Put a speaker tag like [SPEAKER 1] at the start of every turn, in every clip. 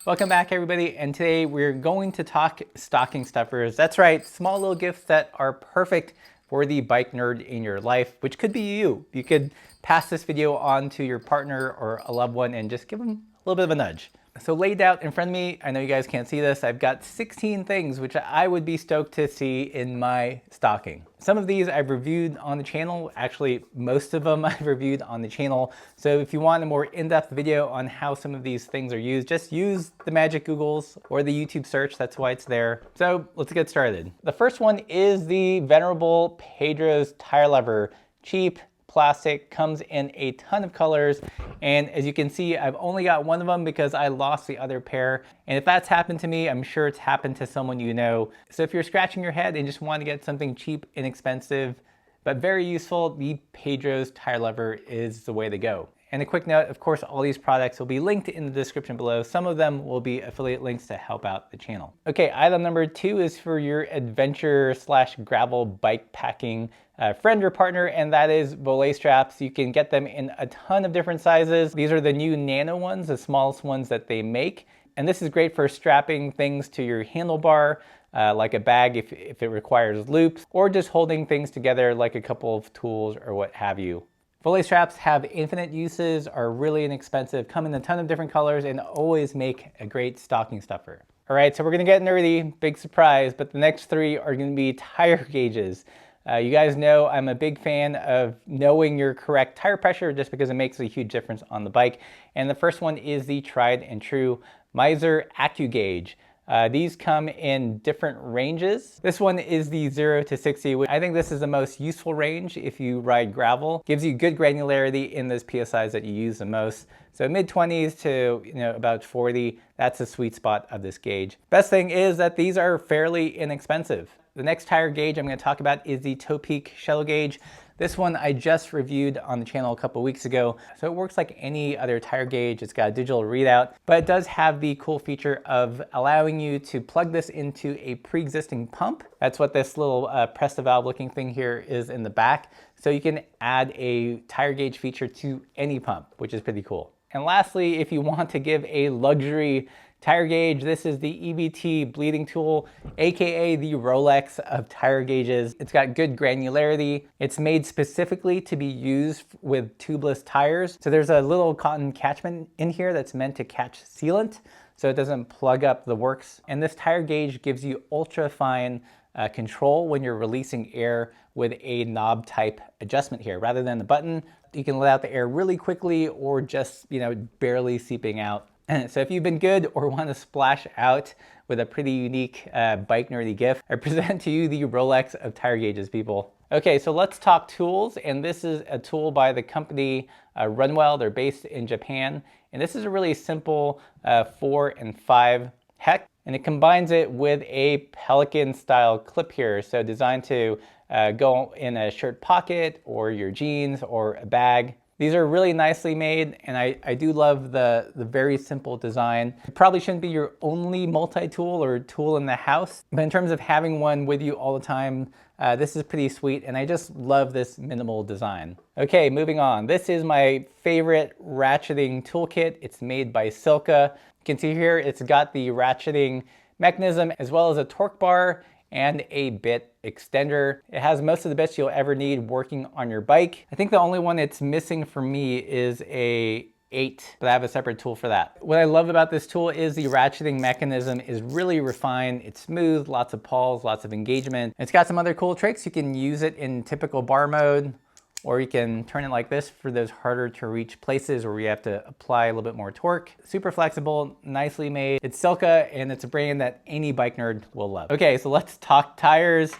[SPEAKER 1] Welcome back, everybody, and today we're going to talk stocking stuffers. That's right, small little gifts that are perfect for the bike nerd in your life, which could be you. You could pass this video on to your partner or a loved one and just give them a little bit of a nudge. So laid out in front of me, I know you guys can't see this, I've got 16 things which I would be stoked to see in my stocking. Some of these I've reviewed on the channel, actually most of them I've reviewed on the channel. So if you want a more in-depth video on how some of these things are used, just use the magic Googles or the YouTube search, that's why it's there. So let's get started. The first one is the venerable Pedro's tire lever. Cheap, plastic, comes in a ton of colors, and as you can see, I've only got one of them because I lost the other pair. And if that's happened to me, I'm sure it's happened to someone you know. So if you're scratching your head and just want to get something cheap, inexpensive, but very useful, the Pedro's tire lever is the way to go. And a quick note, of course, all these products will be linked in the description below. Some of them will be affiliate links to help out the channel. Okay, item number 2 is for your adventure / gravel bike packing friend or partner, and that is volatile straps. You can get them in a ton of different sizes. These are the new nano ones, the smallest ones that they make. And this is great for strapping things to your handlebar, like a bag if it requires loops, or just holding things together like a couple of tools or what have you. Volatile straps have infinite uses, are really inexpensive, come in a ton of different colors, and always make a great stocking stuffer. All right, so we're gonna get nerdy, big surprise, but the next 3 are gonna be tire gauges. You guys know I'm a big fan of knowing your correct tire pressure just because it makes a huge difference on the bike. And the first one is the tried and true Miser AccuGauge. These come in different ranges. This one is the 0 to 60. I think this is the most useful range if you ride gravel. Gives you good granularity in those PSIs that you use the most. So mid-20s to about 40, that's the sweet spot of this gauge. Best thing is that these are fairly inexpensive. The next tire gauge I'm going to talk about is the Toe Peak Shell Gauge. This one I just reviewed on the channel a couple weeks ago. So it works like any other tire gauge. It's got a digital readout, but it does have the cool feature of allowing you to plug this into a pre-existing pump. That's what this little press the valve looking thing here is in the back. So you can add a tire gauge feature to any pump, which is pretty cool. And lastly, if you want to give a luxury tire gauge, this is the EBT bleeding tool, aka the Rolex of tire gauges. It's got good granularity. It's made specifically to be used with tubeless tires. So there's a little cotton catchment in here that's meant to catch sealant so it doesn't plug up the works. And this tire gauge gives you ultra fine control when you're releasing air with a knob type adjustment here. Rather than the button, you can let out the air really quickly or just barely seeping out. So if you've been good or want to splash out with a pretty unique bike nerdy gift, I present to you the Rolex of tire gauges, people. Okay, so let's talk tools. And this is a tool by the company Runwell. They're based in Japan. And this is a really simple 4 and 5 hex. And it combines it with a Pelican style clip here. So designed to go in a shirt pocket or your jeans or a bag. These are really nicely made, and I do love the very simple design. It probably shouldn't be your only multi-tool or tool in the house, but in terms of having one with you all the time, this is pretty sweet, and I just love this minimal design. Okay, moving on. This is my favorite ratcheting toolkit. It's made by Silka. You can see here it's got the ratcheting mechanism as well as a torque bar and a bit extender. It has most of the bits you'll ever need working on your bike. I think the only one it's missing for me is a 8, but I have a separate tool for that. What I love about this tool is the ratcheting mechanism is really refined. It's smooth, lots of pulls, lots of engagement. It's got some other cool tricks. You can use it in typical bar mode, or you can turn it like this for those harder to reach places where you have to apply a little bit more torque. Super flexible, nicely made. It's Silka, and it's a brand that any bike nerd will love. Okay, so let's talk tires.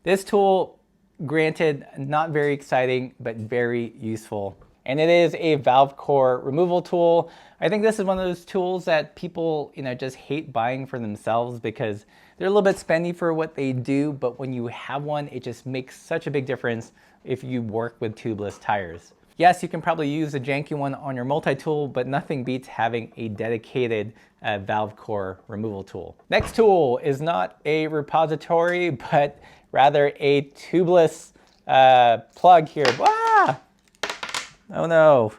[SPEAKER 1] This tool, granted, not very exciting, but very useful. And it is a valve core removal tool. I think this is one of those tools that people, just hate buying for themselves because they're a little bit spendy for what they do, but when you have one, it just makes such a big difference if you work with tubeless tires. Yes, you can probably use a janky one on your multi-tool, but nothing beats having a dedicated valve core removal tool. Next tool is not a repository, but rather a tubeless plug here. Ah! Oh no.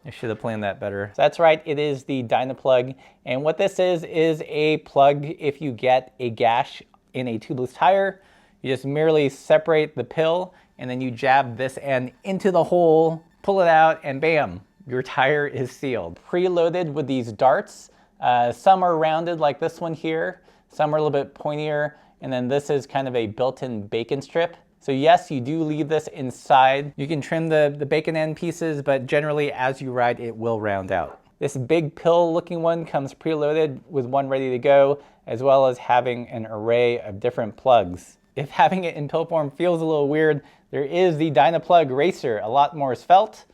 [SPEAKER 1] I should have planned that better. So that's right, it is the dynaplug. And what this is a plug if you get a gash in a tubeless tire. You just merely separate the pill and then you jab this end into the hole, pull it out, and bam, your tire is sealed. Preloaded with these darts. Some are rounded like this one here. Some are a little bit pointier. And then this is kind of a built-in bacon strip. So yes, you do leave this inside. You can trim the bacon end pieces, but generally as you ride, it will round out. This big pill looking one comes preloaded with one ready to go, as well as having an array of different plugs. If having it in pill form feels a little weird, there is the dynaplug racer, a lot more svelte,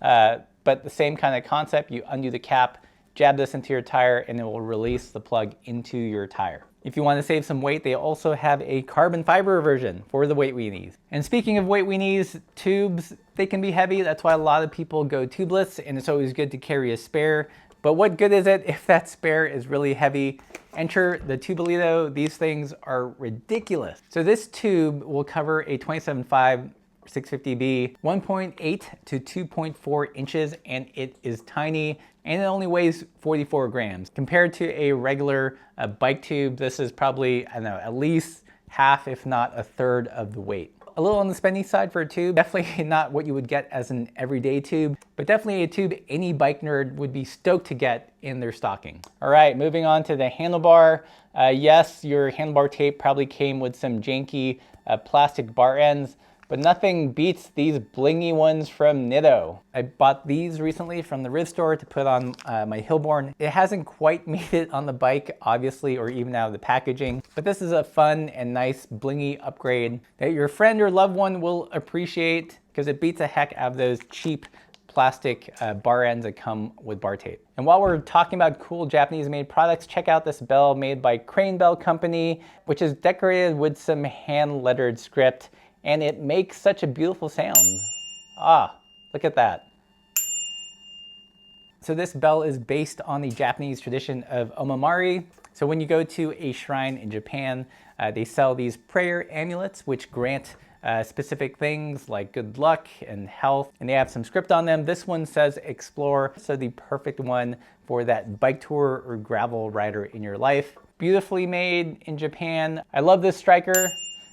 [SPEAKER 1] but the same kind of concept. You undo the cap, jab this into your tire, and it will release the plug into your tire. If you want to save some weight, they also have a carbon fiber version for the weight weenies. And speaking of weight weenies, tubes, they can be heavy. That's why a lot of people go tubeless, and it's always good to carry a spare. But what good is it if that spare is really heavy? Enter the tubalito. These things are ridiculous. So this tube will cover a 27.5 650B, 1.8 to 2.4 inches, and it is tiny, and it only weighs 44 grams. Compared to a regular bike tube, this is probably, I don't know, at least half, if not a third of the weight. A little on the spendy side for a tube. Definitely not what you would get as an everyday tube, but definitely a tube any bike nerd would be stoked to get in their stocking. All right, moving on to the handlebar. Yes, your handlebar tape probably came with some janky plastic bar ends, but nothing beats these blingy ones from Nitto. I bought these recently from the Riv store to put on my Hillborn. It hasn't quite made it on the bike, obviously, or even out of the packaging, but this is a fun and nice blingy upgrade that your friend or loved one will appreciate because it beats the heck out of those cheap plastic bar ends that come with bar tape. And while we're talking about cool Japanese made products, check out this bell made by Crane Bell Company, which is decorated with some hand lettered script. And it makes such a beautiful sound. Ah, look at that. So this bell is based on the Japanese tradition of omamari. So when you go to a shrine in Japan, they sell these prayer amulets, which grant specific things like good luck and health, and they have some script on them. This one says explore, so the perfect one for that bike tour or gravel rider in your life. Beautifully made in Japan. I love this striker.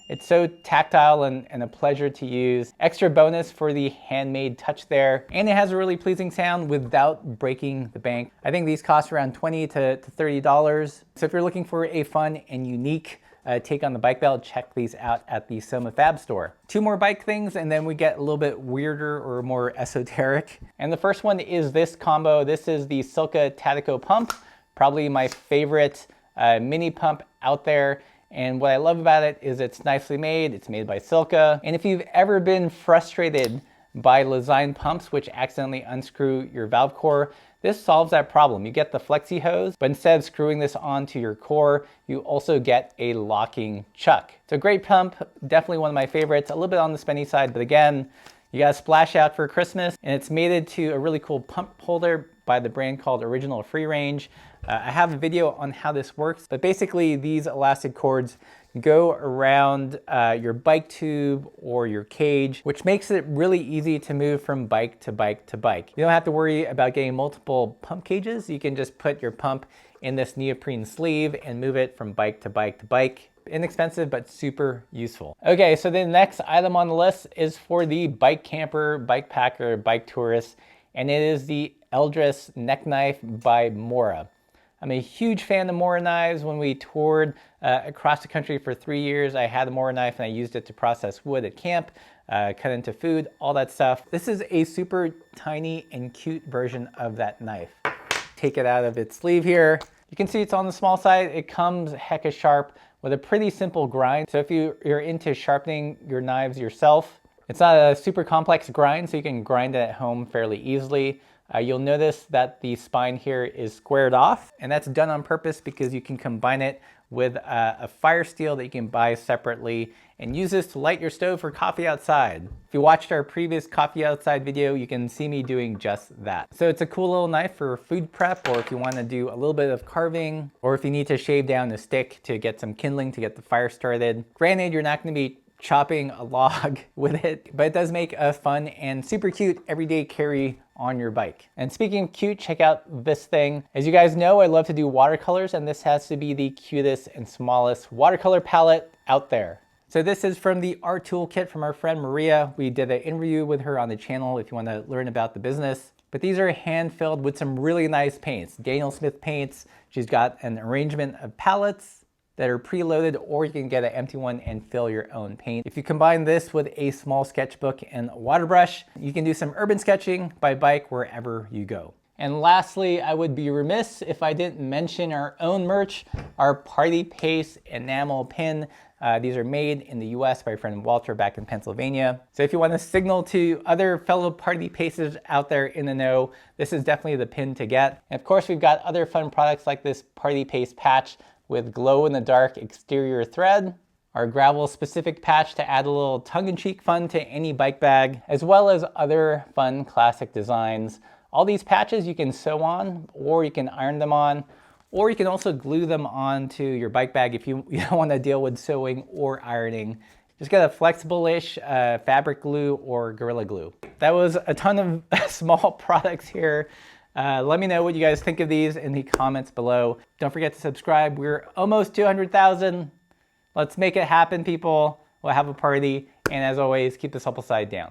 [SPEAKER 1] It's so tactile and a pleasure to use. Extra bonus for the handmade touch there. And it has a really pleasing sound without breaking the bank. I think these cost around $20 to $30. So if you're looking for a fun and unique take on the bike bell, check these out at the Soma Fab store. Two more bike things and then we get a little bit weirder or more esoteric. And the first one is this combo. This is the Silka Tatico pump, probably my favorite mini pump out there. And what I love about it is it's nicely made, it's made by Silka. And if you've ever been frustrated by Lezyne pumps which accidentally unscrew your valve core, this solves that problem. You get the flexi hose, but instead of screwing this onto your core, you also get a locking chuck. It's a great pump, definitely one of my favorites, a little bit on the spendy side, but again, you gotta splash out for Christmas, and it's mated to a really cool pump holder by the brand called Original Free Range. I have a video on how this works, but basically these elastic cords go around your bike tube or your cage, which makes it really easy to move from bike to bike to bike. You don't have to worry about getting multiple pump cages. You can just put your pump in this neoprene sleeve and move it from bike to bike to bike. Inexpensive, but super useful. Okay, so the next item on the list is for the bike camper, bike packer, bike tourist, and it is the Eldris neck knife by Mora. I'm a huge fan of Mora knives. When we toured across the country for 3 years, I had a Mora knife and I used it to process wood at camp, cut into food, all that stuff. This is a super tiny and cute version of that knife. Take it out of its sleeve here. You can see it's on the small side. It comes hecka sharp with a pretty simple grind. So if you're into sharpening your knives yourself, it's not a super complex grind, so you can grind it at home fairly easily. You'll notice that the spine here is squared off, and that's done on purpose because you can combine it with a fire steel that you can buy separately and use this to light your stove for coffee outside. If you watched our previous coffee outside video, you can see me doing just that. So it's a cool little knife for food prep, or if you want to do a little bit of carving, or if you need to shave down a stick to get some kindling to get the fire started. Granted, you're not going to be chopping a log with it, but it does make a fun and super cute everyday carry on your bike. And speaking of cute, check out this thing. As you guys know, I love to do watercolors, and this has to be the cutest and smallest watercolor palette out there. So this is from the art toolkit from our friend Maria. We did an interview with her on the channel if you want to learn about the business. But these are hand filled with some really nice paints. Daniel Smith paints. She's got an arrangement of palettes that are preloaded, or you can get an empty one and fill your own paint. If you combine this with a small sketchbook and a water brush, you can do some urban sketching by bike wherever you go. And lastly, I would be remiss if I didn't mention our own merch, our Party Pace enamel pin. These are made in the US by a friend Walter back in Pennsylvania. So if you want to signal to other fellow Party Pacers out there in the know, this is definitely the pin to get. And of course, we've got other fun products like this Party Pace patch with glow-in-the-dark exterior thread, our gravel-specific patch to add a little tongue-in-cheek fun to any bike bag, as well as other fun classic designs. All these patches you can sew on, or you can iron them on, or you can also glue them onto your bike bag if you don't want to deal with sewing or ironing. Just get a flexible-ish fabric glue or Gorilla Glue. That was a ton of small products here. Let me know what you guys think of these in the comments below. Don't forget to subscribe. We're almost 200,000. Let's make it happen, people. We'll have a party. And as always, keep the supple side down.